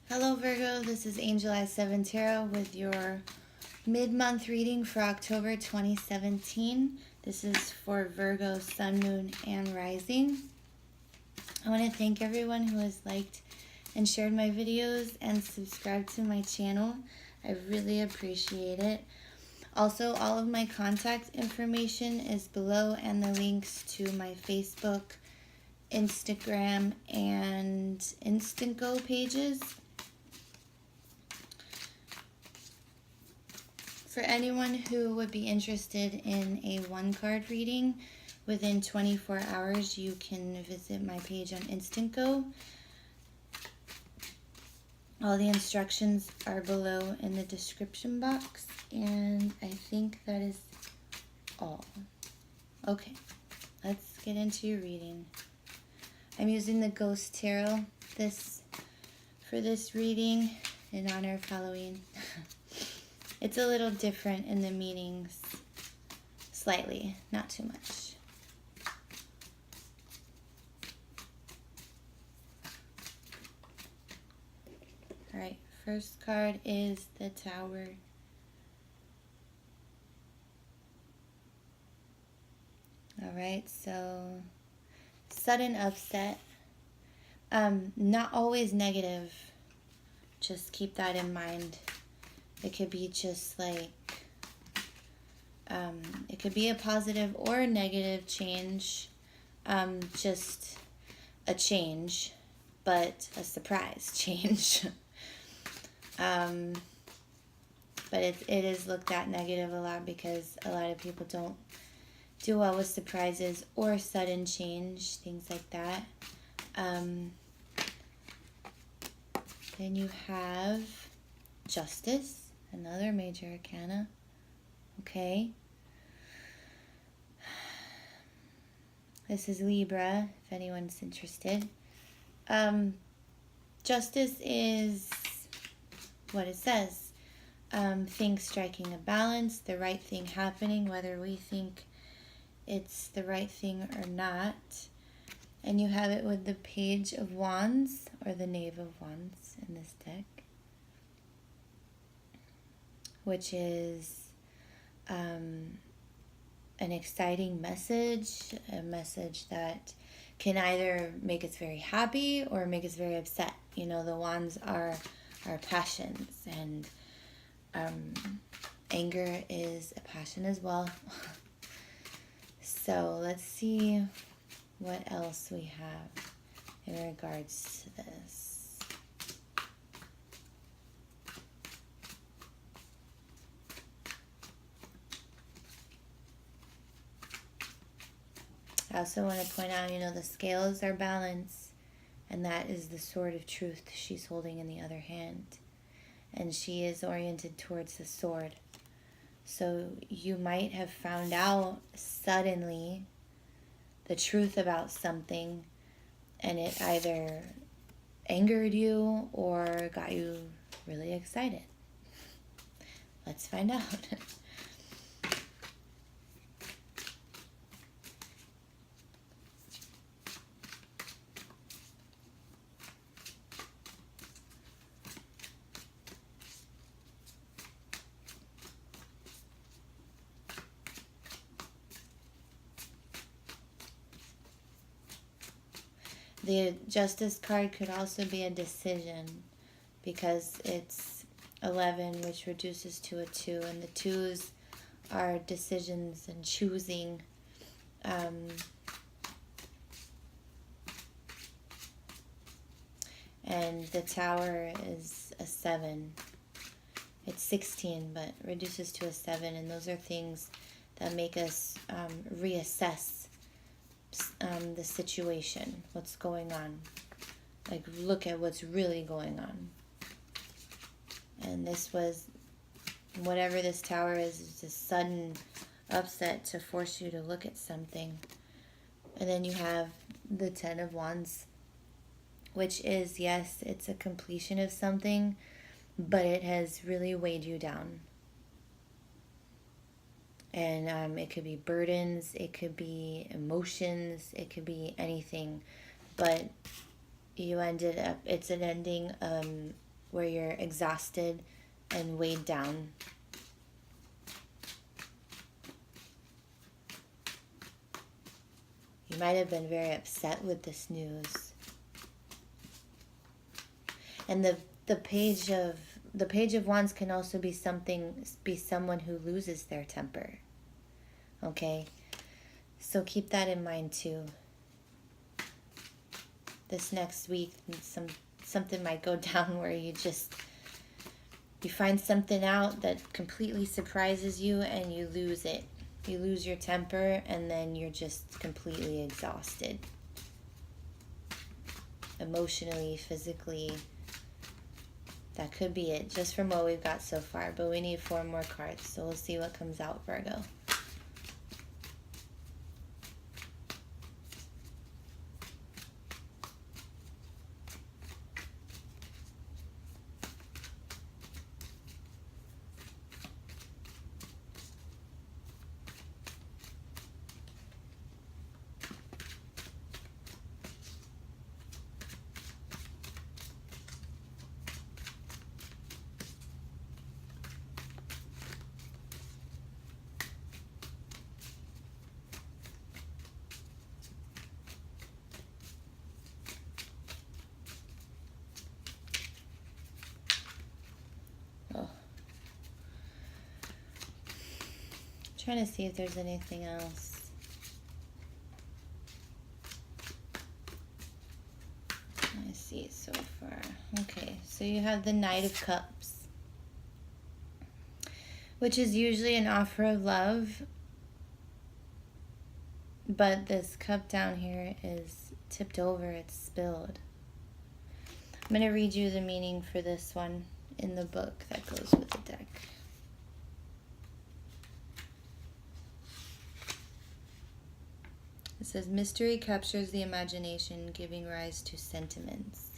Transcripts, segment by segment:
Hello Virgo, this is Angel Eyes 7 Tarot with your mid-month reading for October 2017. This is for Virgo, Sun, Moon, and Rising. I want to thank everyone who has liked and shared my videos and subscribed to my channel. I really appreciate it. Also, all of my contact information is below, and the links to my Facebook, Instagram, and Instantgo pages. For anyone who would be interested in a one-card reading within 24 hours, you can visit my page on Instantgo. All the instructions are below in the description box, and I think that is all. Okay, let's get into your reading. I'm using the Ghost Tarot for this reading in honor of Halloween. It's a little different in the meanings, slightly, not too much. All right, first card is the Tower. All right, so sudden upset. Not always negative. Just keep that in mind. It could be just like, it could be a positive or a negative change. Just a change, but a surprise change. But it is looked at negative a lot because a lot of people don't do well with surprises or sudden change, things like that. Then you have Justice. Another major arcana. Okay. This is Libra, if anyone's interested. Justice is what it says. Things striking a balance, the right thing happening, whether we think it's the right thing or not. And you have it with the Page of Wands, or the Knave of Wands in this deck, which is an exciting message, a message that can either make us very happy or make us very upset. You know, the wands are our passions, and anger is a passion as well. So let's see what else we have in regards to this. I also want to point out, the scales are balanced, and that is the sword of truth she's holding in the other hand. And she is oriented towards the sword. So you might have found out suddenly the truth about something, and it either angered you or got you really excited. Let's find out. The Justice card could also be a decision, because it's 11, which reduces to a 2, and the 2s are decisions and choosing. And the Tower is a 7. It's 16, but reduces to a 7, and those are things that make us reassess the situation, what's going on. Like, look at what's really going on. And this was, whatever this Tower is a sudden upset to force you to look at something. And then you have the Ten of Wands, which is, yes, it's a completion of something, but it has really weighed you down. And it could be burdens, it could be emotions, it could be anything. But you ended up, it's an ending where you're exhausted and weighed down. You might have been very upset with this news. And the page of wands can also be someone who loses their temper. Okay? So keep that in mind too. This next week, something might go down where you find something out that completely surprises you and you lose it. You lose your temper and then you're just completely exhausted. Emotionally, physically. That could be it, just from what we've got so far. But we need 4 more cards, so we'll see what comes out, Virgo. Trying to see if there's anything else. I see so far. Okay, so you have the Knight of Cups, which is usually an offer of love, but this cup down here is tipped over, it's spilled. I'm going to read you the meaning for this one in the book that goes with the deck. It says, mystery captures the imagination, giving rise to sentiments.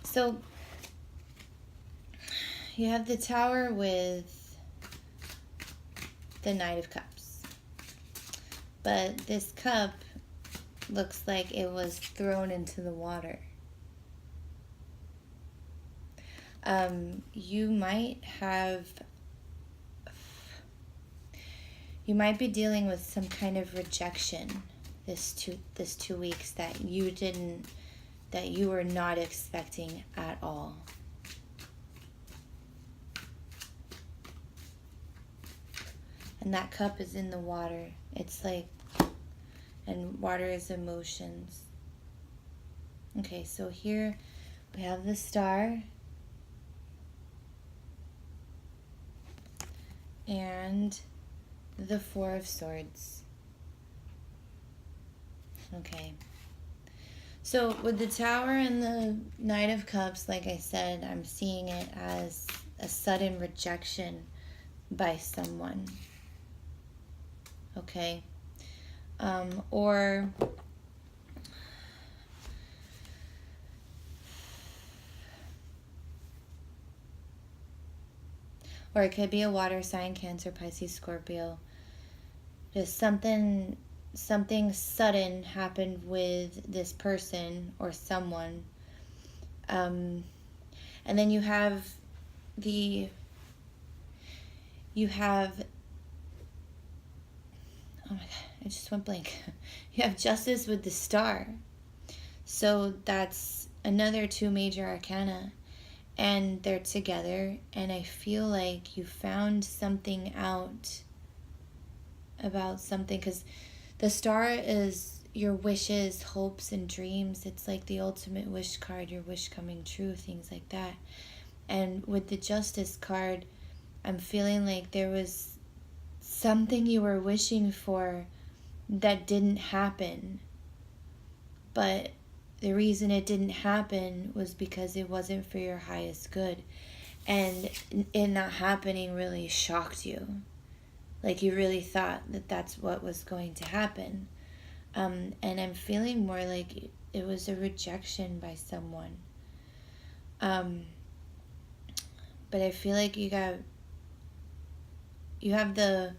So, you have the Tower with the Knight of Cups. But this cup looks like it was thrown into the water. You might be dealing with some kind of rejection this 2 weeks that you were not expecting at all. And that cup is in the water. It's like, and water is emotions. Okay, so here we have the Star. And the 4 of Swords. Okay. So with the Tower and the Knight of Cups, like I said, I'm seeing it as a sudden rejection by someone. Okay. Or it could be a water sign, Cancer, Pisces, Scorpio. Just something sudden happened with this person or someone. And then you have oh my God, I just went blank. You have Justice with the Star. So that's another 2 major arcana. And they're together, and I feel like you found something out about something, because the Star is your wishes, hopes, and dreams. It's like the ultimate wish card, your wish coming true, things like that. And with the Justice card, I'm feeling like there was something you were wishing for that didn't happen, but the reason it didn't happen was because it wasn't for your highest good. And it not happening really shocked you. Like you really thought that that's what was going to happen. And I'm feeling more like it was a rejection by someone. But I feel like you have the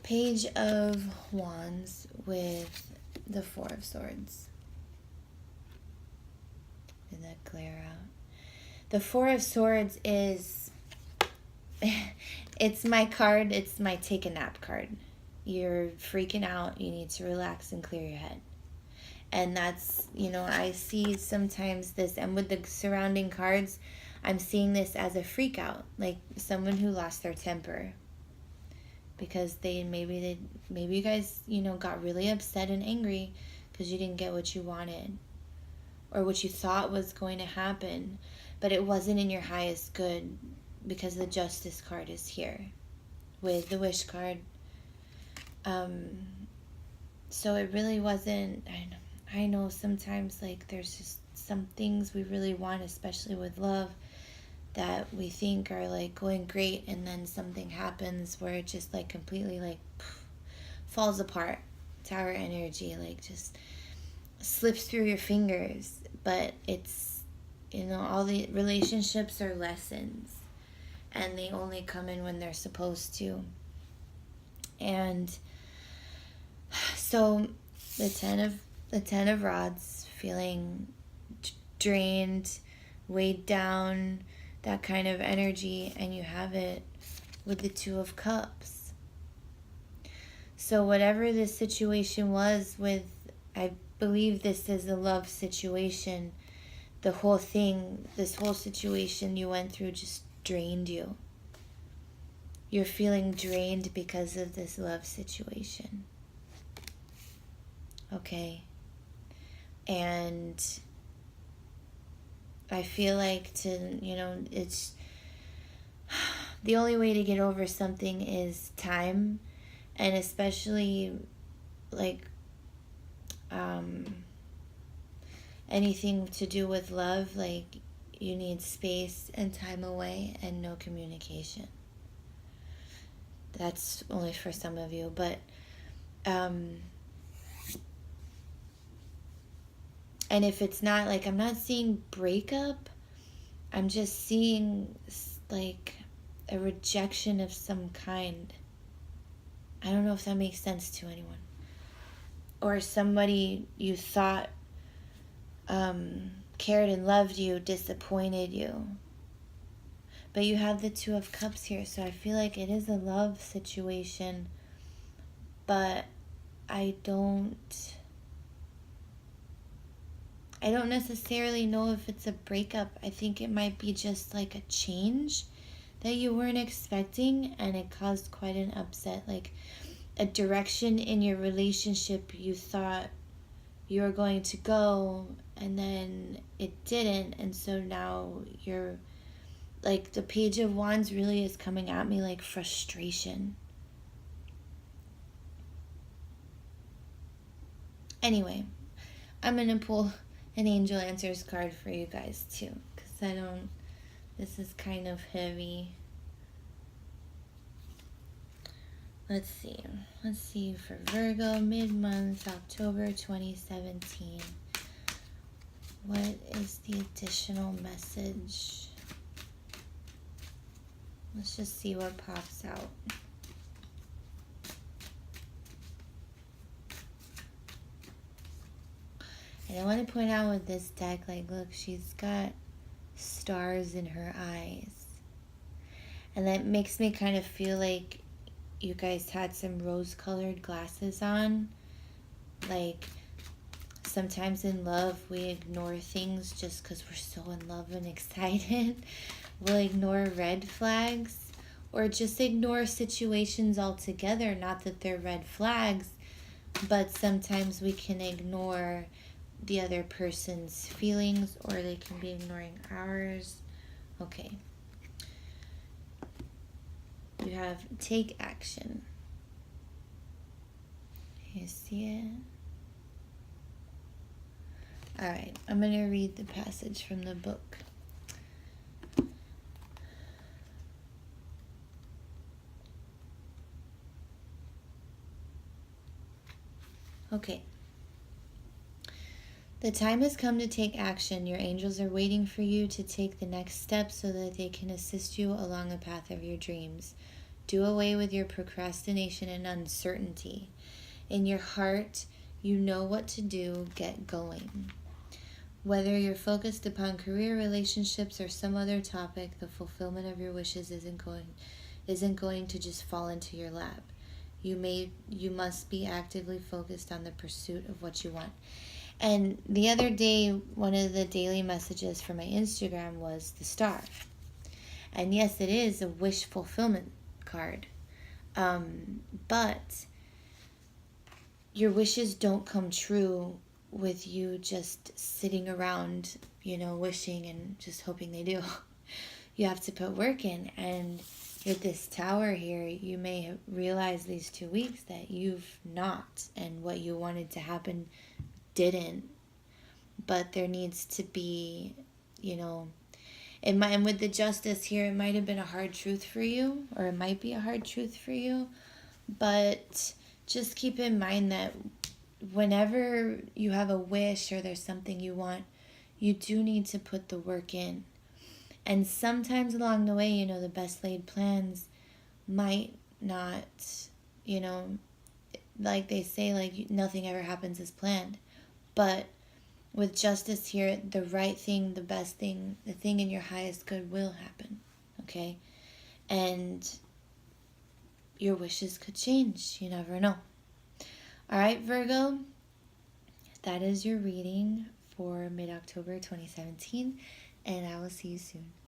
Page of Wands with the 4 of Swords. Did that clear out? The Four of Swords is, it's my card, it's my take a nap card. You're freaking out, you need to relax and clear your head. And that's, I see sometimes this, and with the surrounding cards, I'm seeing this as a freak out, like someone who lost their temper. Because maybe you guys, got really upset and angry because you didn't get what you wanted. Or what you thought was going to happen. But it wasn't in your highest good, because the Justice card is here with the Wish card. So it really wasn't, I know sometimes like there's just some things we really want, especially with love, that we think are like going great, and then something happens where it just like completely like falls apart. Tower energy, like just slips through your fingers. But it's, all the relationships are lessons, and they only come in when they're supposed to. And so the 10 of Rods, feeling drained, weighed down, that kind of energy, and you have it with the 2 of Cups. So whatever this situation was with, I believe this is a love situation. The whole thing, this whole situation you went through just drained you. You're feeling drained because of this love situation. Okay? And I feel like it's the only way to get over something is time, and especially like anything to do with love, like you need space and time away and no communication. That's only for some of you, but and if it's not, like, I'm not seeing breakup, I'm just seeing like a rejection of some kind. I don't know if that makes sense to anyone. Or somebody you thought cared and loved you disappointed you. But you have the 2 of Cups here, so I feel like it is a love situation, but I don't necessarily know if it's a breakup. I think it might be just like a change that you weren't expecting, and it caused quite an upset, like a direction in your relationship you thought you were going to go, and then it didn't, and so now you're like, the Page of Wands really is coming at me like frustration. Anyway, I'm gonna pull an Angel Answers card for you guys too, because this is kind of heavy. Let's see for Virgo, mid-month, October 2017. What is the additional message? Let's just see what pops out. And I want to point out with this deck, like, look, she's got stars in her eyes. And that makes me kind of feel like you guys had some rose-colored glasses on. Like, sometimes in love, we ignore things just because we're so in love and excited. We'll ignore red flags, or just ignore situations altogether. Not that they're red flags, but sometimes we can ignore the other person's feelings, or they can be ignoring ours. Okay. You have take action. You see it? Alright, I'm going to read the passage from the book. Okay. The time has come to take action. Your angels are waiting for you to take the next step so that they can assist you along the path of your dreams. Do away with your procrastination and uncertainty. In your heart, you know what to do. Get going. Whether you're focused upon career, relationships, or some other topic, the fulfillment of your wishes isn't going to just fall into your lap. You must be actively focused on the pursuit of what you want. And the other day, one of the daily messages for my Instagram was the star. And yes, it is a wish fulfillment card. But your wishes don't come true with you just sitting around, wishing and just hoping they do. You have to put work in. And with this tower here, you may have realized these 2 weeks that you've not, and what you wanted to happen didn't. But there needs to be, and with the justice here, it might have been a hard truth for you, or it might be a hard truth for you. But just keep in mind that whenever you have a wish or there's something you want, you do need to put the work in. And sometimes along the way, the best laid plans might not, like they say, like nothing ever happens as planned. But with justice here, the right thing, the best thing, the thing in your highest good will happen, okay? And your wishes could change. You never know. All right, Virgo, that is your reading for mid-October 2017, and I will see you soon.